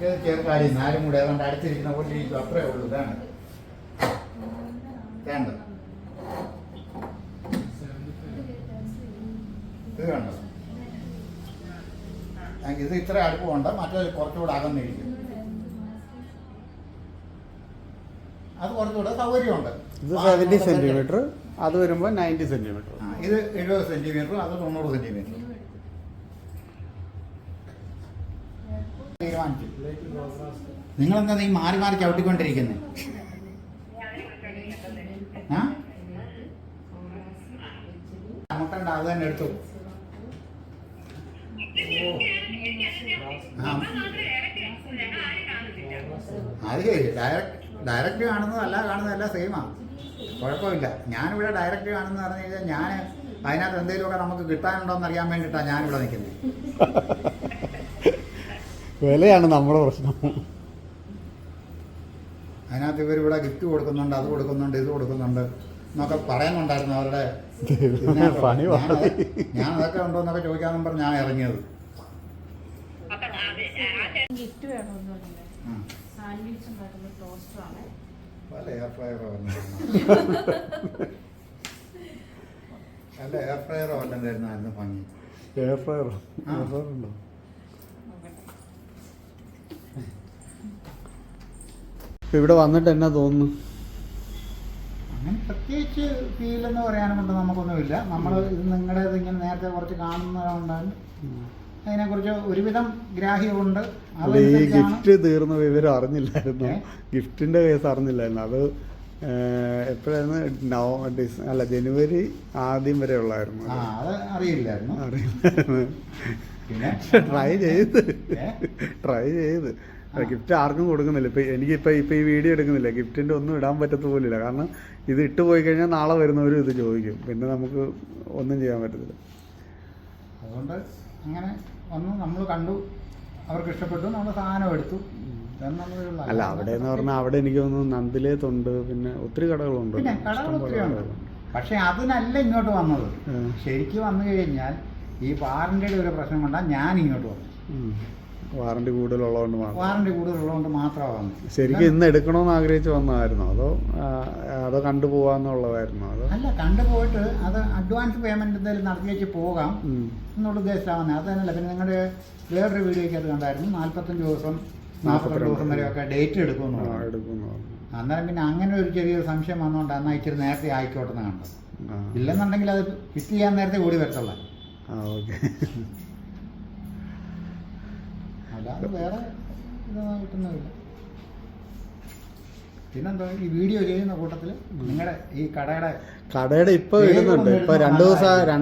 മറ്റേത് ചേർക്കാടി 4 കൂടെ ഏതാണ്ട് അടുത്തിരിക്കുന്ന പോലെ ഇരിക്കും. അത്രേ ഉള്ളൂ. ഇതാണ് വേണ്ട. ഇത് കണ്ടോ? ഇത് ഇത്ര അടുപ്പമുണ്ട്. മറ്റേത് കുറച്ചുകൂടെ അകന്നിരിക്കും. അത് കുറച്ചുകൂടെ സൗകര്യമുണ്ട്. ഇത് 70 സെന്റിമീറ്റർ, അത് വരുമ്പോൾ 90 സെന്റിമീറ്റർ. ഇത് 70 സെന്റിമീറ്റർ, അത് 90 സെന്റിമീറ്റർ. തീരുമാനിച്ചു. നിങ്ങളെന്താ നീ മാറി മാറി ചവിട്ടിക്കൊണ്ടിരിക്കുന്നത്? മുട്ടണ്ട, അത് തന്നെ എടുത്തു. അത് ശരി. ഡയറക്റ്റ് കാണുന്നതല്ല, കാണുന്നതല്ല സെയിമാണ്. കുഴപ്പമില്ല. ഞാനിവിടെ ഡയറക്റ്റ് കാണുന്നത് പറഞ്ഞു കഴിഞ്ഞാൽ ഞാൻ അതിനകത്ത് എന്തെങ്കിലുമൊക്കെ നമുക്ക് കിട്ടാനുണ്ടോയെന്ന് അറിയാൻ വേണ്ടിയിട്ടാണ് ഞാനിവിടെ നിൽക്കുന്നത്. വിലയാണ് നമ്മുടെ പ്രശ്നം. അതിനകത്ത് ഇവരിവിടെ ഗിഫ്റ്റ് കൊടുക്കുന്നുണ്ട്, അത് കൊടുക്കുന്നുണ്ട്, ഇത് കൊടുക്കുന്നുണ്ട് എന്നൊക്കെ പറയുന്നുണ്ടായിരുന്നു. അവരുടെ ഞാൻ അതൊക്കെ ഉണ്ടോ എന്നൊക്കെ ചോദിക്കാമെന്നും പറഞ്ഞ് ഞാൻ ഇറങ്ങിയത്. ഗിഫ്റ്റ് വേണമെന്നുണ്ട്. സാൻഡ്വിച്ച് ഉണ്ടാക്കുന്ന ടോസ്റ്ററാണ്. പല എയർ ഫ്രയറോ അല്ല എയർ ഫ്രയറോ വല്ലതും തരുന്നായിരുന്നു ഭംഗി. എയർ ഫ്രയറോ? ഉണ്ടോ? ഇവിടെ വന്നിട്ട് എന്നാ തോന്നുന്നു? അങ്ങനെ പ്രത്യേകിച്ച് ഫീലെന്ന് പറയാനും കൊണ്ട് നമുക്കൊന്നുമില്ല. നമ്മൾ ഇത് നിങ്ങളുടേത് ഇങ്ങനെ നേരത്തെ കുറച്ച് കാണുന്നതുകൊണ്ടാണ് അതിനെക്കുറിച്ച് ഒരുവിധം ഗ്രാഹ്യമുണ്ട്. ഈ ഗിഫ്റ്റ് തീർന്ന വിവരം അറിഞ്ഞില്ലായിരുന്നു. ഗിഫ്റ്റിന്റെ കേസ് അറിഞ്ഞില്ലായിരുന്നു. അത് എപ്പോഴായിരുന്നു? ജനുവരി ആദ്യം വരെ ഉള്ളായിരുന്നു. അത് അറിയില്ലായിരുന്നു. പിന്നെ ട്രൈ ചെയ്ത് ഗിഫ്റ്റ് ആർക്കും കൊടുക്കുന്നില്ല. ഇപ്പൊ ഈ വീഡിയോ എടുക്കുന്നില്ല. ഗിഫ്റ്റിന്റെ ഒന്നും ഇടാൻ പറ്റത്ത പോലില്ല. കാരണം ഇത് ഇട്ട് പോയി കഴിഞ്ഞാൽ നാളെ വരുന്നവരും ഇത് ചോദിക്കും. പിന്നെ നമുക്ക് ഒന്നും ചെയ്യാൻ പറ്റത്തില്ല. അതുകൊണ്ട് അങ്ങനെ വന്നു, നമ്മൾ കണ്ടു, അവർക്ക് ഇഷ്ടപ്പെട്ടു, നമ്മൾ സാധനം എടുത്തു. അല്ല, അവിടെ എന്ന് പറഞ്ഞാൽ അവിടെ എനിക്ക് തോന്നുന്നു നന്ദിലേത്തുണ്ട്, പിന്നെ ഒത്തിരി കടകളുണ്ട്. പിന്നെ കടകൾ ഒത്തിരി ഉണ്ട്. പക്ഷെ അതിനല്ല ഇങ്ങോട്ട് വന്നത്. ശരിക്കും വന്നു കഴിഞ്ഞാൽ ഈ വാറന്റിയുടെ ഒരു പ്രശ്നം കൊണ്ടാണ് ഞാൻ ഇങ്ങോട്ട് വന്നത്. വാറന്റി കൂടുതലുള്ളതുകൊണ്ട് മാത്രമാണ്. ശരിക്കും ഇന്ന് എടുക്കണമെന്ന് ആഗ്രഹിച്ച് വന്നതായിരുന്നോ അതോ കണ്ടുപോകാന്നുള്ളതായിരുന്നോ? അല്ല, കണ്ടുപോയിട്ട് അത് അഡ്വാൻസ് പേയ്മെന്റ് എന്തെങ്കിലും നടത്തി വെച്ച് പോകാം എന്നുള്ള ഉദ്ദേശിച്ചാണ്. അത് തന്നെയല്ല. പിന്നെ നിങ്ങളുടെ വേറൊരു വീഡിയോയ്ക്ക് അത് കണ്ടായിരുന്നു. 45 ദിവസം 42 ദിവസം വരെയൊക്കെ ഡേറ്റ് എടുക്കുന്നു. അന്നേരം പിന്നെ അങ്ങനെ ഒരു ചെറിയൊരു സംശയം വന്നുകൊണ്ട് എന്നാൽ ഇച്ചിരി നേരത്തെ ആയിക്കോട്ടെ എന്ന് കണ്ടത്. ഇല്ലെന്നുണ്ടെങ്കിൽ അത് ഫിറ്റ് ചെയ്യാൻ നേരത്തെ ഓടി വരത്തുള്ള. അല്ലാതെ വേറെ ഇതൊന്നും കിട്ടുന്നില്ല. പിന്നെന്താ ഈ വീഡിയോ ചെയ്യുന്ന കൂട്ടത്തിൽ നിങ്ങളുടെ ഈ കടയുടെ ഇപ്പൊ ഇടുന്നുണ്ട്. ഇപ്പൊ 2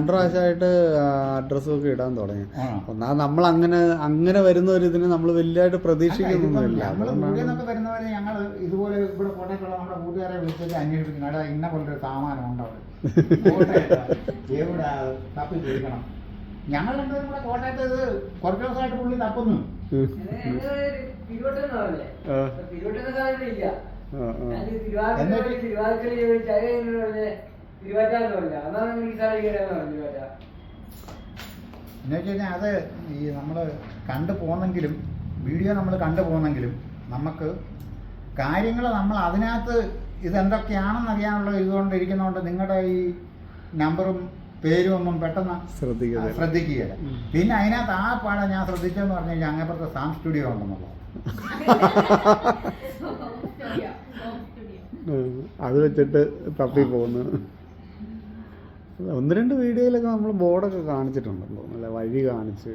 പ്രാവശ്യമായിട്ട് അഡ്രസ്സും ഒക്കെ ഇടാൻ തുടങ്ങി. ഒന്നാമത് നമ്മൾ അങ്ങനെ വരുന്ന ഒരു ഇതിന് നമ്മൾ വലിയതായിട്ട് പ്രതീക്ഷിക്കുന്നൊന്നുമില്ല. വീഡിയോന്നൊക്കെ വരുന്നവരെ ഞങ്ങൾ ഇതുപോലെ ഇവിടെ കോട്ടയത്തുള്ള നമ്മുടെ കൂട്ടുകാരെ വിളിച്ചിട്ട് അന്വേഷിപ്പിക്കുന്നു. അവിടെ ഇന്ന പോലൊരു സാമാനം ഉണ്ട്, അവിടെ എവിടെ തപ്പി ചോദിക്കണം. ഞങ്ങൾ രണ്ടുപേരും കൂടെ കോട്ടയത്ത് ഇത് കുറച്ച് ദിവസമായിട്ട് പുള്ളി തപ്പുന്നു. എന്നുവെച്ചുകഴിഞ്ഞാൽ അത് ഈ നമ്മൾ കണ്ടുപോകുന്നെങ്കിലും വീഡിയോ നമ്മൾ കണ്ടുപോകുന്നെങ്കിലും നമുക്ക് കാര്യങ്ങൾ നമ്മൾ അതിനകത്ത് ഇതെന്തൊക്കെയാണെന്ന് അറിയാനുള്ള ഇതുകൊണ്ടിരിക്കുന്നതുകൊണ്ട് നിങ്ങളുടെ ഈ നമ്പറും പേരും ഒന്നും പെട്ടെന്ന് ശ്രദ്ധിക്കുകയില്ല. പിന്നെ അതിനകത്ത് ആ പാടെ ഞാൻ ശ്രദ്ധിച്ചെന്ന് പറഞ്ഞു കഴിഞ്ഞാൽ അങ്ങനത്തെ സാം സ്റ്റുഡിയോ ഉണ്ടെന്നുള്ളത്. അത് വെച്ചിട്ട് തപ്പി പോകുന്നു. 1-2 വീഡിയോയിലൊക്കെ നമ്മൾ ബോർഡൊക്കെ കാണിച്ചിട്ടുണ്ടല്ലോ, നല്ല വഴി കാണിച്ച്.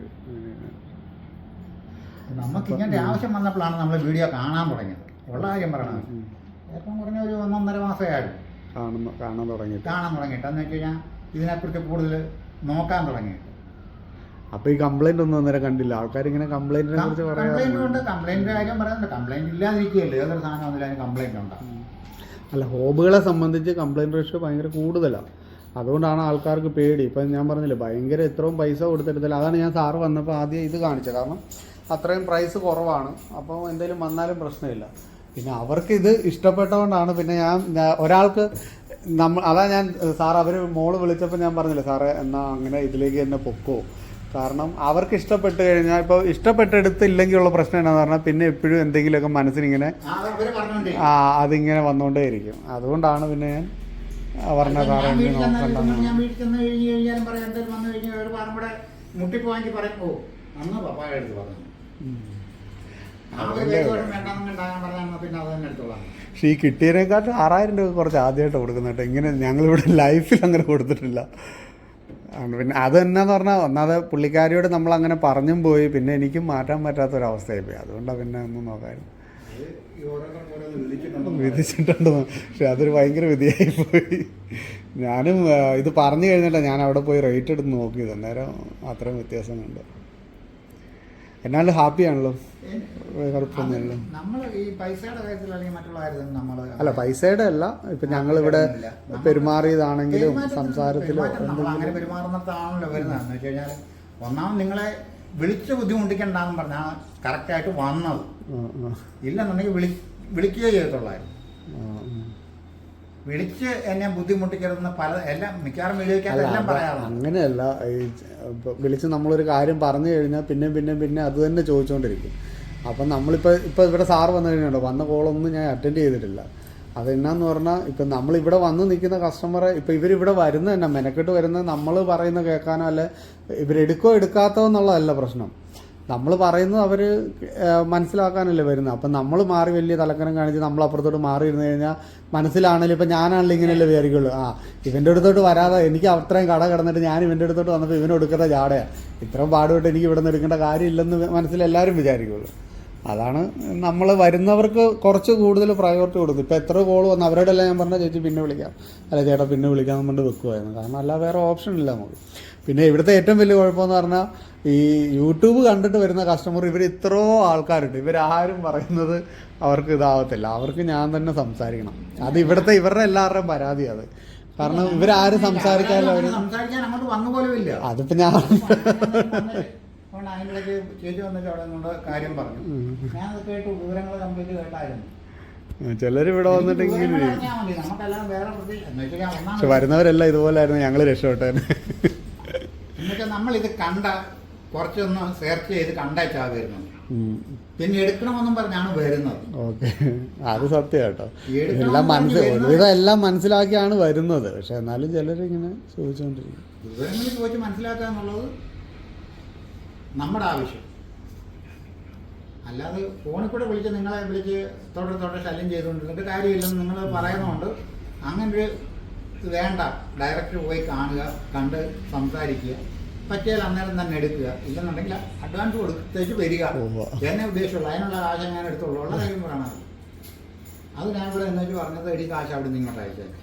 നമുക്ക് ഇങ്ങനെ ആവശ്യം വന്നപ്പോഴാണ് നമ്മൾ വീഡിയോ കാണാൻ തുടങ്ങിയത്. ഉള്ള കാര്യം പറയണത് ഏറ്റവും കുറഞ്ഞ ഒരു 1.5 മാസമായിരുന്നു കാണാൻ തുടങ്ങിയിട്ട്. എന്ന് വെച്ച് കഴിഞ്ഞാൽ ഇതിനെക്കുറിച്ച് കൂടുതൽ നോക്കാൻ തുടങ്ങിയിട്ട്. അപ്പൊ ഈ കംപ്ലൈന്റ് ഒന്നും അന്നേരം കണ്ടില്ല. ആൾക്കാർ ഇങ്ങനെ കംപ്ലൈന്റിനെ കുറിച്ച് കംപ്ലൈന്റിന്റെ കാര്യം പറയുന്നുണ്ട്. കംപ്ലൈന്റ് ഇല്ലാതിരിക്കുകയല്ലേ, ഏതൊരു സാധനം വന്നില്ല അതിന് കംപ്ലൈന്റ് ഉണ്ടാകും. അല്ല, ഹോബികളെ സംബന്ധിച്ച് കംപ്ലൈന്റ് റേഷ്യോ ഭയങ്കര കൂടുതലാണ്. അതുകൊണ്ടാണ് ആൾക്കാർക്ക് പേടി. ഇപ്പം ഞാൻ പറഞ്ഞില്ലേ, ഭയങ്കര ഇത്രയും പൈസ കൊടുത്തെടുത്തില്ല. അതാണ് ഞാൻ സാറ് വന്നപ്പോൾ ആദ്യം ഇത് കാണിച്ചത്. കാരണം അത്രയും പ്രൈസ് കുറവാണ്. അപ്പോൾ എന്തെങ്കിലും വന്നാലും പ്രശ്നമില്ല. പിന്നെ അവർക്ക് ഇത് ഇഷ്ടപ്പെട്ടതുകൊണ്ടാണ്. പിന്നെ ഒരാൾക്ക് അതാ ഞാൻ സാർ അവർ മോള് വിളിച്ചപ്പോൾ ഞാൻ പറഞ്ഞില്ലേ, സാറേ എന്നാൽ അങ്ങനെ ഇതിലേക്ക് തന്നെ പൊക്കോ, കാരണം അവർക്ക് ഇഷ്ടപ്പെട്ട് കഴിഞ്ഞാൽ ഇപ്പോൾ ഇഷ്ടപ്പെട്ടെടുത്തില്ലെങ്കിലുള്ള പ്രശ്നം എന്താണെന്ന് പറഞ്ഞാൽ പിന്നെ എപ്പോഴും എന്തെങ്കിലുമൊക്കെ മനസ്സിനിങ്ങനെ അതിങ്ങനെ വന്നുകൊണ്ടേ ഇരിക്കും. അതുകൊണ്ടാണ് പിന്നെ ഞാൻ പറഞ്ഞ സാറേ എനിക്ക് നോക്കണ്ടെന്ന്. ഞാൻ വീട്ടിൽ ചെന്ന് കഴിഞ്ഞ് കഴിഞ്ഞാലും പറയാം, എന്തെങ്കിലും വന്നു കഴിഞ്ഞാൽ ഒരു പാറും കൂടെ മുട്ടിപ്പോവാങ്കിൽ പറയും, ഓ അന്ന് പപ്പായ എടുത്ത് പറഞ്ഞു. പക്ഷേ ഈ കിട്ടിയതിനെക്കാട്ടും 6000 രൂപ കുറച്ച് ആദ്യമായിട്ട് കൊടുക്കുന്ന കേട്ടോ. ഇങ്ങനെ ഞങ്ങളിവിടെ ലൈഫിൽ അങ്ങനെ കൊടുത്തിട്ടില്ല. പിന്നെ അത് എന്നാന്ന് പറഞ്ഞാൽ ഒന്നാമത് പുള്ളിക്കാരിയോട് നമ്മളങ്ങനെ പറഞ്ഞും പോയി, പിന്നെ എനിക്കും മാറ്റാൻ പറ്റാത്തൊരവസ്ഥയായി പോയി. അതുകൊണ്ടാണ് പിന്നെ ഒന്നും നോക്കാനും വിധിച്ചിട്ടുണ്ട്. പക്ഷെ അതൊരു ഭയങ്കര വിധിയായി പോയി. ഞാനും ഇത് പറഞ്ഞു കഴിഞ്ഞിട്ടാണ് ഞാൻ അവിടെ പോയി റേറ്റ് എടുത്ത് നോക്കിയത്. അന്നേരം അത്രയും വ്യത്യാസം കണ്ട്. എന്നാലും ഹാപ്പിയാണല്ലോ, കുഴപ്പമൊന്നുമില്ല. അല്ല പൈസയുടെ അല്ല, ഇപ്പം ഞങ്ങളിവിടെ പെരുമാറിയതാണെങ്കിലും സംസാരത്തിലോ അങ്ങനെ പെരുമാറുന്നിടത്താണല്ലോ വരുന്നതെന്ന് വെച്ച് കഴിഞ്ഞാൽ ഒന്നാമത് നിങ്ങളെ വിളിച്ച് ബുദ്ധിമുട്ടിക്കണ്ടെന്ന് പറഞ്ഞാണ് കറക്റ്റായിട്ട് വന്നത്. ഇല്ലെന്നുണ്ടെങ്കിൽ വിളിക്കുകയോ ചെയ്തിട്ടുള്ളായിരുന്നു. വിളിച്ച് എന്നെ ബുദ്ധിമുട്ടിക്കരുതെന്ന് പല എല്ലാം മിക്കവാറും വീഡിയോയ്ക്കെല്ലാം പറയാറുണ്ട്. അങ്ങനെയല്ല, വിളിച്ച് നമ്മളൊരു കാര്യം പറഞ്ഞു കഴിഞ്ഞാൽ പിന്നെ അത് തന്നെ ചോദിച്ചുകൊണ്ടിരിക്കും. അപ്പം ഇപ്പോൾ ഇവിടെ സാറ് വന്നു കഴിഞ്ഞുണ്ടോ, വന്ന കോളൊന്നും ഞാൻ അറ്റൻഡ് ചെയ്തിട്ടില്ല. അതെന്നാന്ന് പറഞ്ഞാൽ ഇപ്പം നമ്മളിവിടെ വന്ന് നിൽക്കുന്ന കസ്റ്റമറെ ഇപ്പം ഇവരിവിടെ വരുന്നത് തന്നെ മെനക്കെട്ട് വരുന്നത് നമ്മൾ പറയുന്നത് കേൾക്കാനോ അല്ലെ ഇവരെടുക്കോ എടുക്കാത്തോ എന്നുള്ളതല്ല പ്രശ്നം. നമ്മൾ പറയുന്നത് അവർ മനസ്സിലാക്കാനല്ലേ വരുന്നത്. അപ്പം നമ്മൾ മാറി വലിയ തലക്കനം കാണിച്ച് നമ്മളപ്പുറത്തോട്ട് മാറി ഇരുന്ന് കഴിഞ്ഞാൽ മനസ്സിലാണെങ്കിലും ഇപ്പം ഞാനാണെങ്കിലും ഇങ്ങനെയല്ലേ വിചാരിക്കുള്ളൂ. ഇവൻ്റെ അടുത്തോട്ട് വരാതെ എനിക്ക് അത്രയും കട കിടന്നിട്ട് ഞാൻ ഇവൻ്റെ അടുത്തോട്ട് വന്നപ്പോൾ ഇവനെടുക്കുന്ന ജാടയാണ്, ഇത്രയും പാടുപെട്ട് എനിക്ക് ഇവിടെ നിന്ന് എടുക്കേണ്ട കാര്യമില്ലെന്ന് മനസ്സിലെല്ലാവരും വിചാരിക്കുള്ളൂ. അതാണ് നമ്മൾ വരുന്നവർക്ക് കുറച്ച് കൂടുതൽ പ്രയോറിറ്റി കൊടുക്കും. ഇപ്പോൾ എത്ര കോൾ വന്നു അവരോടെല്ലാം ഞാൻ പറഞ്ഞാൽ ചേച്ചി പിന്നെ വിളിക്കാം, അല്ല ചേട്ടാ പിന്നെ വിളിക്കാമെന്ന് പറഞ്ഞിട്ട് വെക്കുമായിരുന്നു. കാരണം അല്ല വേറെ ഓപ്ഷൻ ഇല്ല നമുക്ക്. പിന്നെ ഇവിടുത്തെ ഏറ്റവും വലിയ കുഴപ്പമെന്ന് പറഞ്ഞാൽ ഈ യൂട്യൂബ് കണ്ടിട്ട് വരുന്ന കസ്റ്റമർ ഇവർ ഇത്രയോ ആൾക്കാരുണ്ട്, ഇവരാരും പറയുന്നത് അവർക്ക് ഇതാവത്തില്ല. അവർക്ക് ഞാൻ തന്നെ സംസാരിക്കണം. അത് ഇവരുടെ എല്ലാവരുടെയും പരാതി അത്. കാരണം ഇവരാരും സംസാരിക്കാനല്ല, അതിപ്പോൾ ഞാൻ ചേച്ചി വന്നിട്ട് അവിടെ നിങ്ങളുടെ കാര്യം പറഞ്ഞു. ഞാൻ കേട്ടു, വിവരങ്ങൾ കംപ്ലീറ്റ് കേട്ടായിരുന്നു. ചിലരിവിടെ വന്നിട്ടെങ്കിൽ പക്ഷെ വരുന്നവരെല്ലാം ഇതുപോലായിരുന്നു, ഞങ്ങൾ രക്ഷപ്പെട്ടേനെ. എന്നുവെച്ചാൽ നമ്മളിത് കണ്ട കുറച്ചൊന്ന് സെർച്ച് ചെയ്ത് കണ്ടേച്ചാ വരുന്നത്, പിന്നെ എടുക്കണമെന്നും പറഞ്ഞാണ് വരുന്നത്. ഓക്കെ, അത് സത്യം കേട്ടോ. എല്ലാം മനസ്സിലാക്കിയാണ് വരുന്നത്. പക്ഷെ എന്നാലും ചിലരിങ്ങനെ ചോദിച്ചുകൊണ്ടിരിക്കും. വിവരങ്ങൾ ചോദിച്ച് മനസ്സിലാക്കുക എന്നുള്ളത് നമ്മുടെ ആവശ്യം. അല്ലാതെ ഫോണിൽ കൂടെ വിളിച്ച് നിങ്ങളെ വിളിച്ച് തൊട്ട് ശല്യം ചെയ്തുകൊണ്ടിരുന്നിട്ട് കാര്യമില്ലെന്ന് നിങ്ങൾ പറയുന്നതുകൊണ്ട് അങ്ങനൊരു വേണ്ട. ഡയറക്റ്റ് പോയി കാണുക, കണ്ട് സംസാരിക്കുക, പറ്റിയാൽ അന്നേരം തന്നെ എടുക്കുക. ഇല്ലെന്നുണ്ടെങ്കിൽ അഡ്വാൻസ് കൊടുത്തേച്ച് വരിക എന്നെ ഉദ്ദേശമുള്ളൂ. അതിനുള്ള കാശ് ഞാൻ എടുത്തുള്ളൂ. ഉള്ള കാര്യം പറയണത്. അത് ഞാൻ ഇവിടെ എന്നിട്ട് പറഞ്ഞത് എടി കാശ് അവിടെ നിന്ന് ഇങ്ങോട്ട് അയച്ചേക്കാം.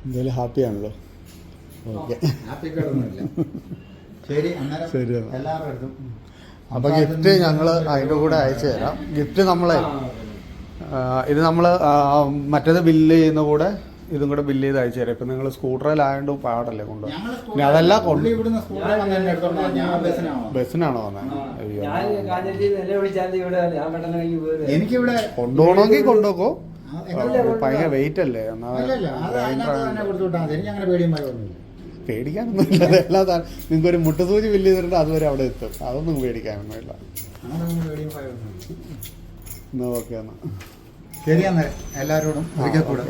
എന്തായാലും ഹാപ്പിയാണല്ലോ. Okay, happy കേടൊന്നുമില്ല. ശരി, അന്നേരം എല്ലാവരും എടുക്കും. അപ്പോൾ ഗിഫ്റ്റ് ഞങ്ങൾ അതിൻ്റെ കൂടെ അയച്ചു തരാം. ഗിഫ്റ്റ് നമ്മളെ ഇത് നമ്മൾ മറ്റേത് ബില്ല് ചെയ്യുന്ന കൂടെ ഇതും കൂടെ ബില്ല് ചെയ്ത് അയച്ചു തരാം. ഇപ്പം നിങ്ങൾ സ്കൂട്ടറിലായതുകൊണ്ട് പാടല്ലേ കൊണ്ടുപോകാൻ. അതല്ല ബസ്സിനാണോ വന്നത്? എനിക്കിവിടെ കൊണ്ടുപോകണമെങ്കിൽ കൊണ്ടുപോക്കോ, ഭയങ്കര വെയിറ്റ് അല്ലേ. പേടിക്കാനൊന്നുമില്ല. അതെല്ലാം നിങ്ങൾക്ക് ഒരു മുട്ടുസൂചി ബില്ല് ചെയ്തിട്ട് അതുവരെ അവിടെ എത്തും. അതൊന്നും പേടിക്കാനൊന്നുമില്ല. എന്നാ ഓക്കെ, എന്നാ ശരി. എന്നാൽ എല്ലാവരോടും ഒരിക്കൽ കൂടെ